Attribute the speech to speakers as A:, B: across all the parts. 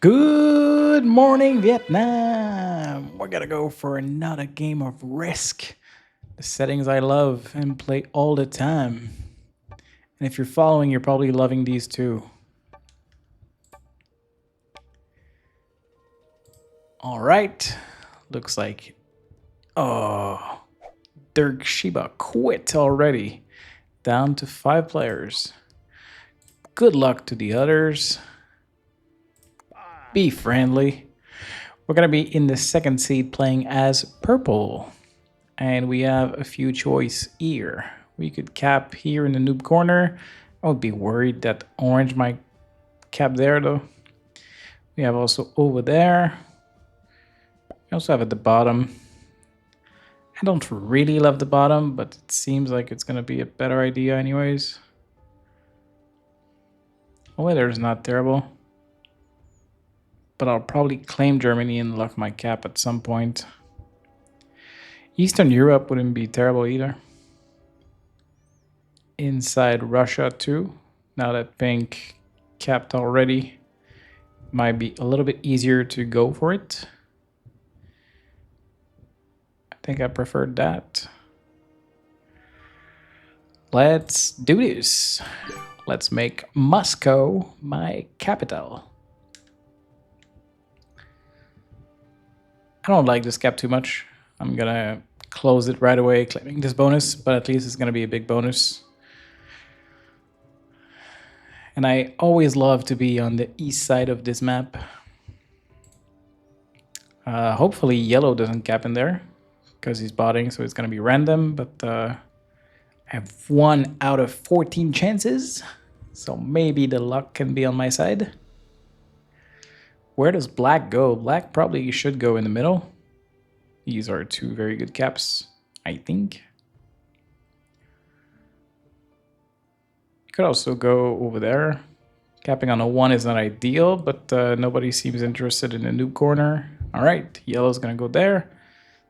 A: Good morning, Vietnam. We're gonna go for another game of Risk. The settings I love and play all the time. And if you're following, you're probably loving these too. All right. Looks like. Oh, Dirk Shiba quit already. Down to 5 players. Good luck to the others. Be friendly. We're gonna be in the second seat playing as purple. And we have a few choice here. We could cap here in the noob corner. I would be worried that orange might cap there though. We have also over there. We also have at the bottom. I don't really love the bottom, but it seems like it's gonna be a better idea anyways. Oh, weather is not terrible. But I'll probably claim Germany and lock my cap at some point. Eastern Europe wouldn't be terrible either. Inside Russia too. Now that pink capped already, might be a little bit easier to go for it. I think I preferred that. Let's do this. Let's make Moscow my capital. I don't like this cap too much. I'm gonna close it right away, claiming this bonus, but at least it's gonna be a big bonus. And I always love to be on the east side of this map. Hopefully yellow doesn't cap in there because he's botting, so it's going to be random. But I have 1 out of 14 chances, so maybe the luck can be on my side. Where does black go? Black probably should go in the middle. These are 2 very good caps, I think. Could also go over there. Capping on a 1 is not ideal, but nobody seems interested in the noob corner. All right, yellow's gonna go there.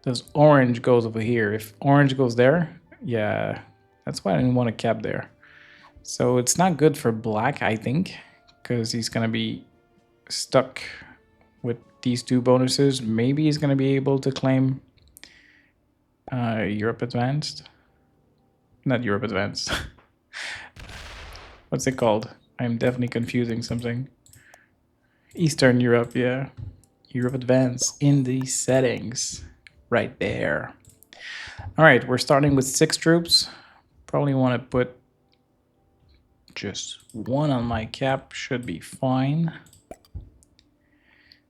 A: Does orange goes over here? If orange goes there, yeah, that's why I didn't want to cap there. So it's not good for black, I think, because he's gonna be stuck with these 2 bonuses. Maybe he's gonna be able to claim Europe Advanced. Not Europe Advanced. What's it called? I'm definitely confusing something. Eastern Europe, yeah. Europe Advance in the settings. Right there. All right, we're starting with 6 troops. Probably want to put just 1 on my cap. Should be fine.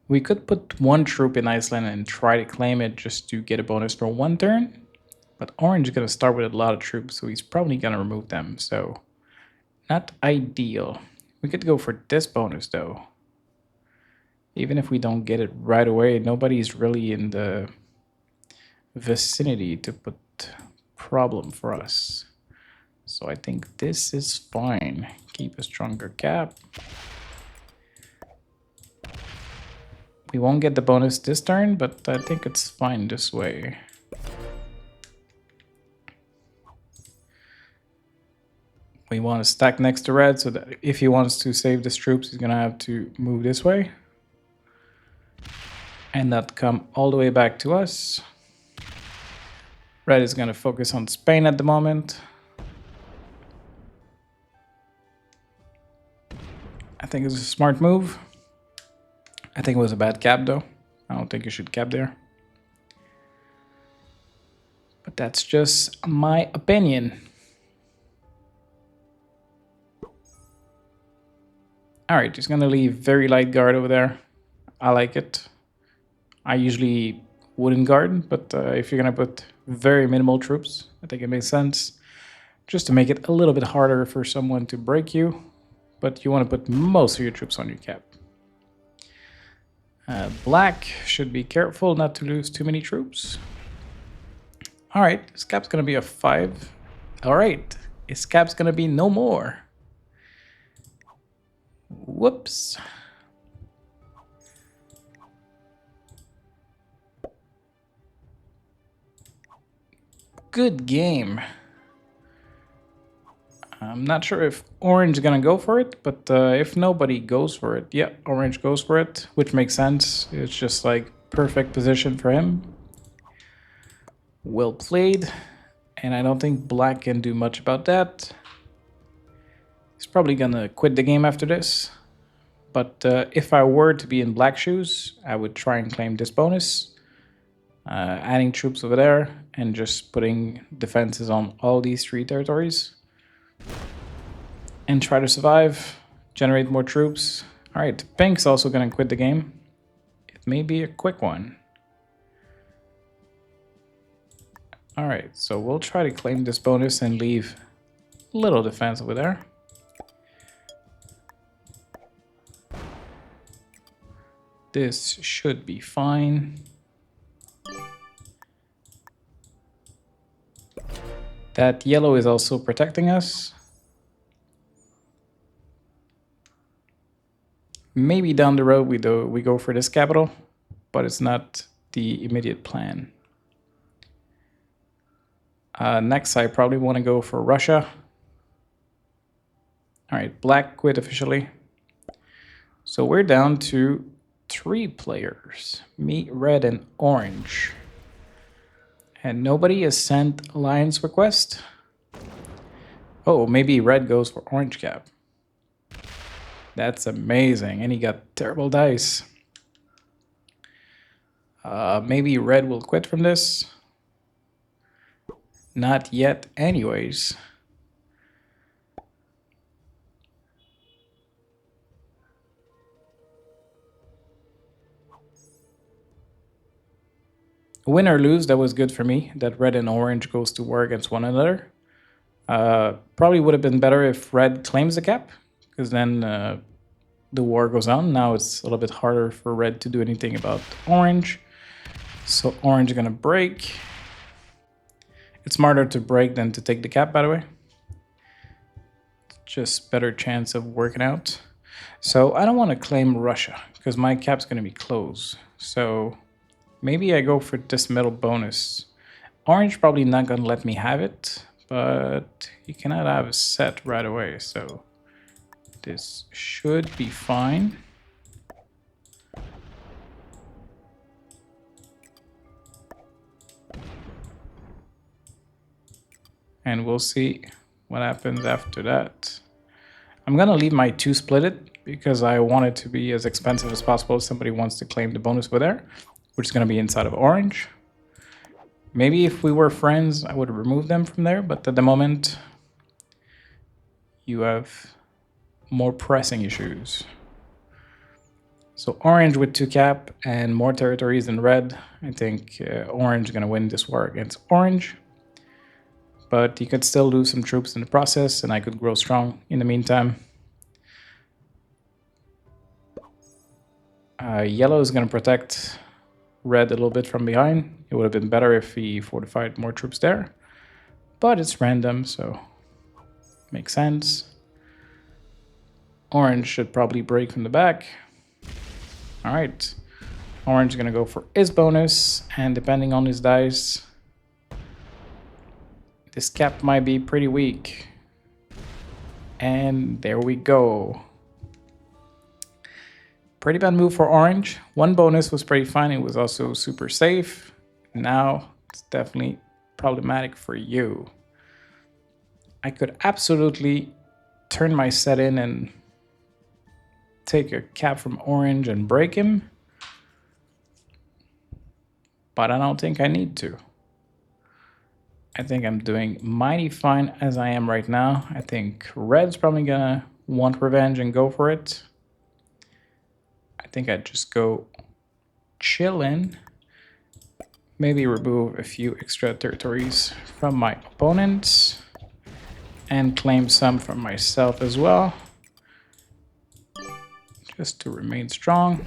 A: We could put 1 troop in Iceland and try to claim it just to get a bonus for 1 turn. But orange is going to start with a lot of troops, so he's probably going to remove them. So not ideal. We could go for this bonus though. Even if we don't get it right away, nobody's really in the vicinity to put problem for us. So I think this is fine. Keep a stronger cap. We won't get the bonus this turn, but I think it's fine this way. We want to stack next to red so that if he wants to save his troops, he's gonna have to move this way. And not come all the way back to us. Red is gonna focus on Spain at the moment. I think it's a smart move. I think it was a bad cap though. I don't think you should cap there. But that's just my opinion. All right, just gonna leave very light guard over there. I like it. I usually wouldn't guard, but if you're gonna put very minimal troops, I think it makes sense. Just to make it a little bit harder for someone to break you, but you want to put most of your troops on your cap. Black should be careful not to lose too many troops. All right, his cap's gonna be a 5. All right, his cap's gonna be no more. Whoops. Good game. I'm not sure if orange is gonna go for it, but if nobody goes for it, yeah, orange goes for it, which makes sense. It's just like perfect position for him. Well played, and I don't think black can do much about that. He's probably gonna quit the game after this. But if I were to be in black shoes, I would try and claim this bonus, adding troops over there and just putting defenses on all these 3 territories. And try to survive, generate more troops. All right, pink's also gonna quit the game. It may be a quick one. All right, so we'll try to claim this bonus and leave a little defense over there. This should be fine. That yellow is also protecting us. Maybe down the road we go for this capital, but it's not the immediate plan. Next, I probably want to go for Russia. All right, black quit officially. So we're down to 3 players, me, red, and orange. And nobody has sent alliance request. Oh, maybe red goes for orange cap. That's amazing, and he got terrible dice. Maybe red will quit from this. Not yet anyways. Win or lose, that was good for me, that red and orange goes to war against one another. Probably would have been better if red claims the cap, because then the war goes on. Now it's a little bit harder for red to do anything about orange. So orange is gonna break. It's smarter to break than to take the cap, by the way. Just better chance of working out. So I don't want to claim Russia, because my cap's gonna be closed. So maybe I go for this middle bonus. Orange probably not gonna let me have it, but he cannot have a set right away, so this should be fine. And we'll see what happens after that. I'm gonna leave my 2 split it because I want it to be as expensive as possible if somebody wants to claim the bonus over there, which is gonna be inside of orange. Maybe if we were friends, I would remove them from there, but at the moment, you have more pressing issues. So orange with 2 cap and more territories than red. I think orange is gonna win this war against orange. But you could still lose some troops in the process, and I could grow strong in the meantime. Yellow is gonna protect red a little bit from behind. It would have been better if he fortified more troops there, but it's random, so makes sense. Orange should probably break from the back. All right, orange is gonna go for his bonus, and depending on his dice, this cap might be pretty weak. And there we go. Pretty bad move for orange. 1 bonus was pretty fine. It was also super safe. Now it's definitely problematic for you. I could absolutely turn my set in and take a cap from orange and break him. But I don't think I need to. I think I'm doing mighty fine as I am right now. I think red's probably gonna want revenge and go for it. I think I'd just go chillin'. Maybe remove a few extra territories from my opponents and claim some for myself as well, just to remain strong.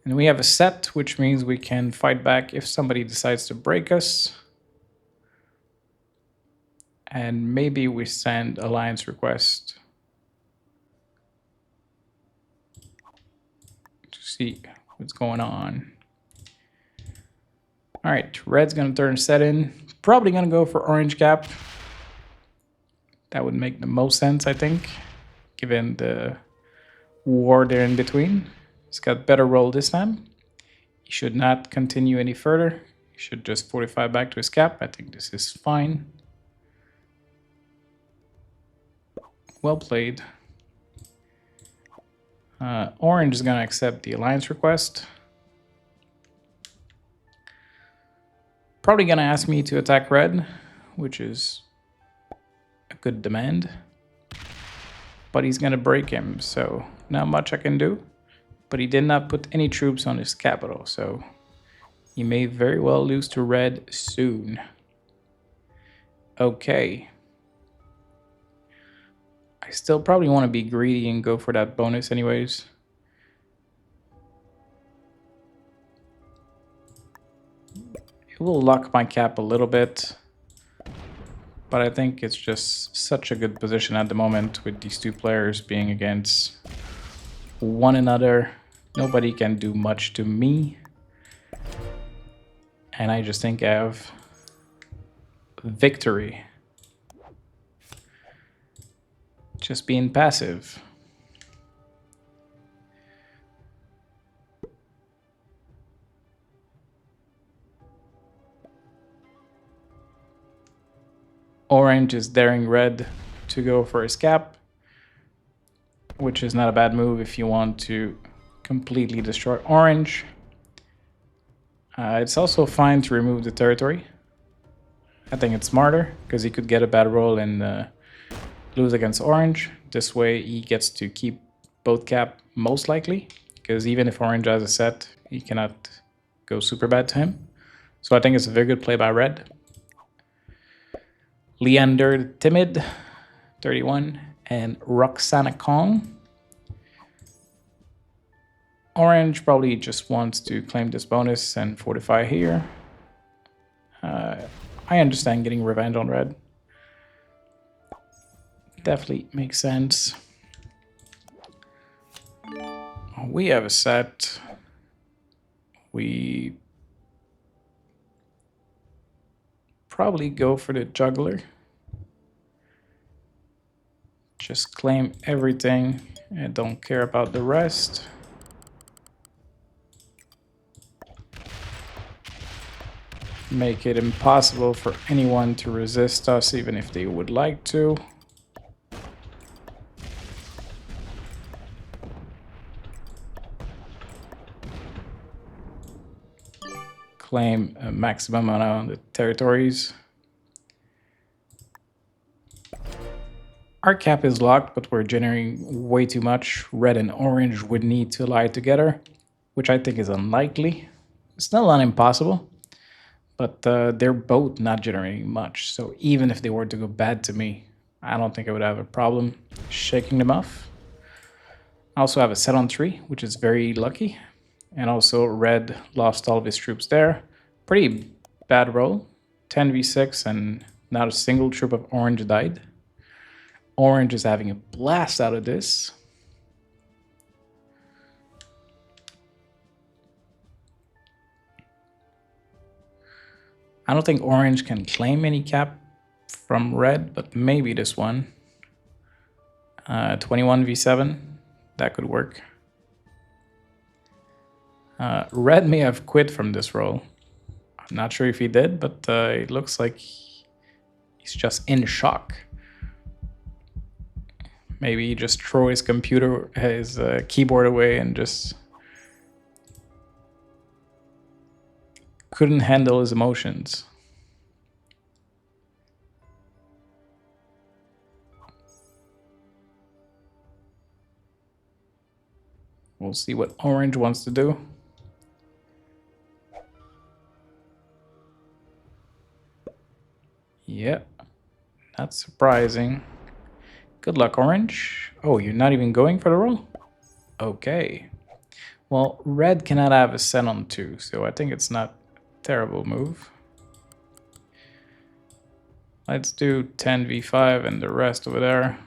A: And we have a set, which means we can fight back if somebody decides to break us. And maybe we send alliance request to see what's going on. All right, red's gonna turn set in. Probably gonna go for orange cap. That would make the most sense, I think, given the war there in between. He's got better roll this time. He should not continue any further. He should just fortify back to his cap. I think this is fine. Well played. Orange is going to accept the alliance request. Probably going to ask me to attack red, which is a good demand. But he's going to break him, so not much I can do. But he did not put any troops on his capital, so he may very well lose to red soon. Okay. I still probably want to be greedy and go for that bonus anyways. It will lock my cap a little bit. But I think it's just such a good position at the moment with these two players being against one another. Nobody can do much to me. And I just think I have victory. Just being passive. Orange is daring red to go for his cap, which is not a bad move if you want to completely destroy orange. It's also fine to remove the territory. I think it's smarter because he could get a bad roll and lose against orange. This way he gets to keep both cap most likely, because even if orange has a set, he cannot go super bad to him. So I think it's a very good play by red. Leander the Timid, 31, and Roxana Kong. Orange probably just wants to claim this bonus and fortify here. I understand getting revenge on red. Definitely makes sense. We have a set. We probably go for the juggler. Just claim everything and don't care about the rest. Make it impossible for anyone to resist us, even if they would like to. Claim a maximum amount on the territories. Our cap is locked, but we're generating way too much. Red and orange would need to lie together, which I think is unlikely. It's still not impossible, but they're both not generating much. So even if they were to go bad to me, I don't think I would have a problem shaking them off. I also have a set on 3, which is very lucky. And also red lost all of his troops there. Pretty bad roll. 10v6 and not a single troop of orange died. Orange is having a blast out of this. I don't think orange can claim any cap from red, but maybe this one. 21v7, that could work. Red may have quit from this roll. I'm not sure if he did, but it looks like he's just in shock. Maybe he just threw his computer, his keyboard away and just couldn't handle his emotions. We'll see what orange wants to do. Yep, not surprising. Good luck, orange. Oh, you're not even going for the roll? Okay. Well, red cannot have a set on 2, so I think it's not a terrible move. Let's do 10v5 and the rest over there.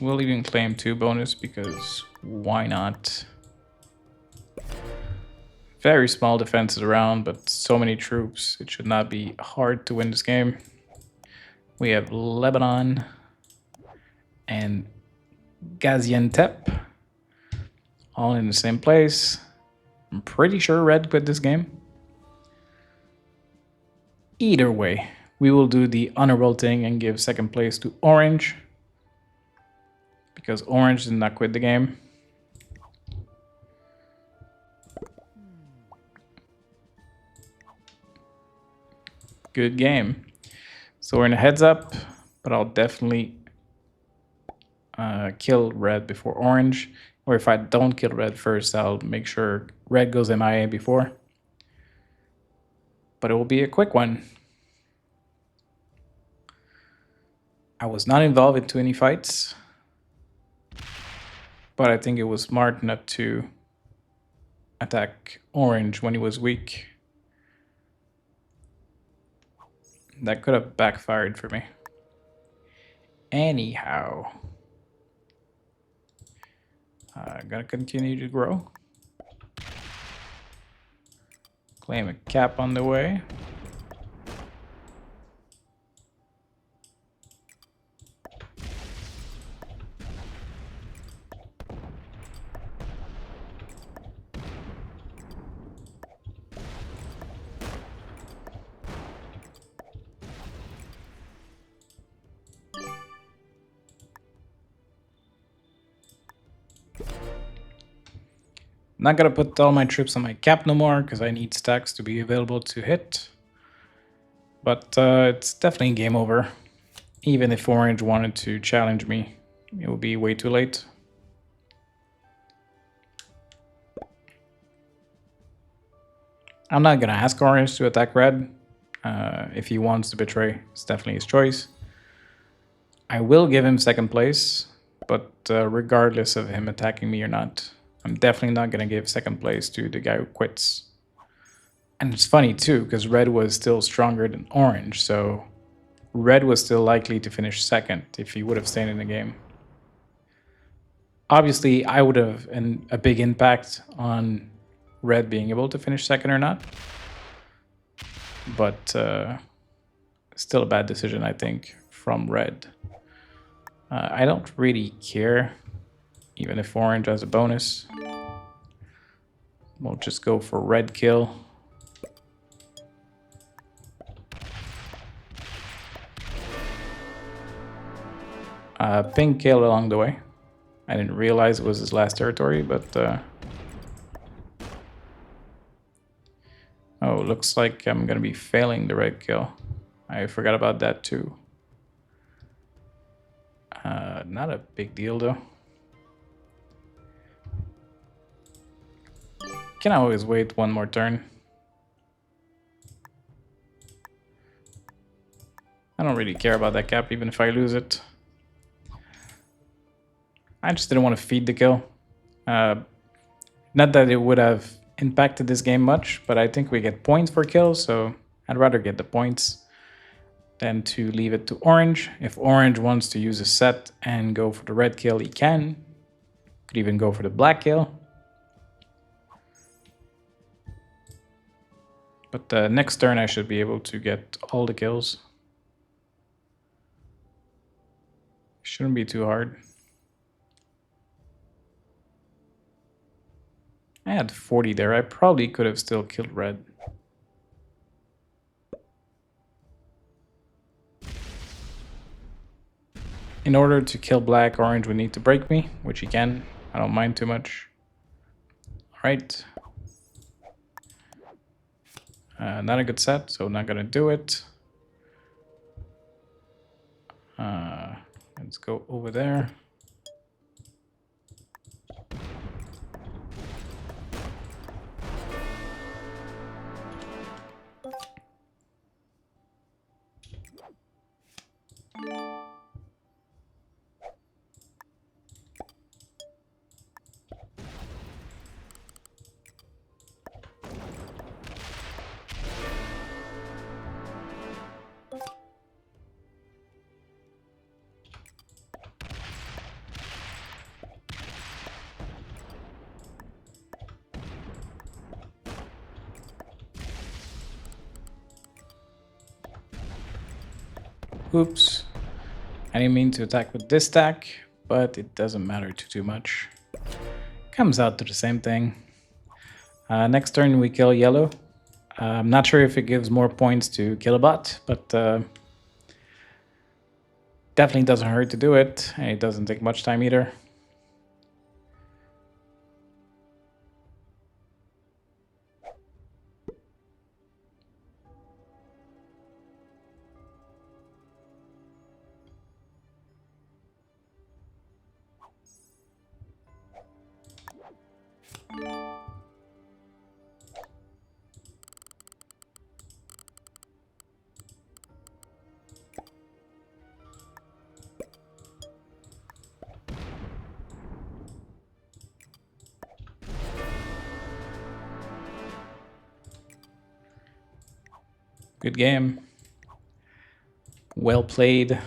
A: We'll even claim 2 bonus because why not? Very small defenses around, but so many troops. It should not be hard to win this game. We have Lebanon and Gaziantep all in the same place. I'm pretty sure red quit this game. Either way, we will do the honorable thing and give second place to orange, because orange did not quit the game. Good game. So we're in a heads up, but I'll definitely kill red before orange. Or if I don't kill red first, I'll make sure red goes MIA before. But it will be a quick one. I was not involved in too many fights, but I think it was smart not to attack orange when he was weak. That could have backfired for me. Anyhow, I'm gonna continue to grow. Claim a cap on the way. Not gonna put all my troops on my cap no more because I need stacks to be available to hit. But it's definitely game over. Even if orange wanted to challenge me, it would be way too late. I'm not gonna ask orange to attack red. If he wants to betray, it's definitely his choice. I will give him second place, but regardless of him attacking me or not, I'm definitely not gonna give second place to the guy who quits. And it's funny too, because red was still stronger than orange, so red was still likely to finish second if he would have stayed in the game. Obviously, I would have a big impact on red being able to finish second or not. But still a bad decision, I think, from red. I don't really care, even if orange has a bonus. We'll just go for red kill. Pink kill along the way. I didn't realize it was his last territory, but oh, looks like I'm gonna be failing the red kill. I forgot about that too. Not a big deal though. Can I always wait one more turn? I don't really care about that cap even if I lose it. I just didn't want to feed the kill. Not that it would have impacted this game much, but I think we get points for kills, so I'd rather get the points than to leave it to orange. If orange wants to use a set and go for the red kill, he can. Could even go for the black kill. But next turn I should be able to get all the kills. Shouldn't be too hard. I had 40 there. I probably could have still killed red. In order to kill black, orange would need to break me, which he can. I don't mind too much. Alright. Not a good set, so not gonna do it. Let's go over there. Oops. I didn't mean to attack with this stack, but it doesn't matter too much. Comes out to the same thing. Next turn we kill yellow. I'm not sure if it gives more points to kill a bot, but definitely doesn't hurt to do it, and it doesn't take much time either. Good game. Well played.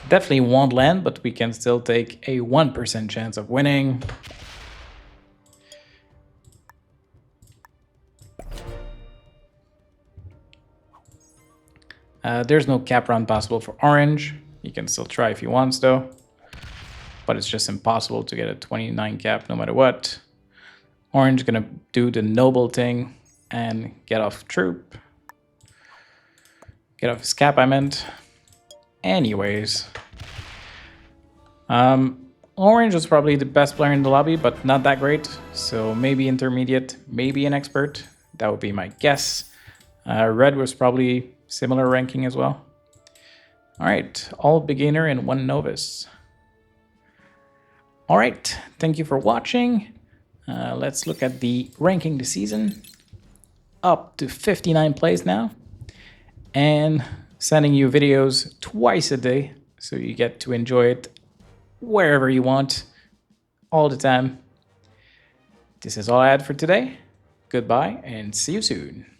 A: Definitely won't land, but we can still take a 1% chance of winning. There's no cap round possible for orange. He can still try if he wants though. But it's just impossible to get a 29 cap no matter what. Orange gonna do the noble thing and get off troop. Get off his cap, I meant. Anyways. Orange was probably the best player in the lobby, but not that great. So maybe intermediate, maybe an expert. That would be my guess. Red was probably similar ranking as well. All right, all beginner and one novice. All right, thank you for watching. Let's look at the ranking this season. Up to 59 plays now. And sending you videos twice a day, so you get to enjoy it wherever you want, all the time. This is all I had for today. Goodbye, and see you soon.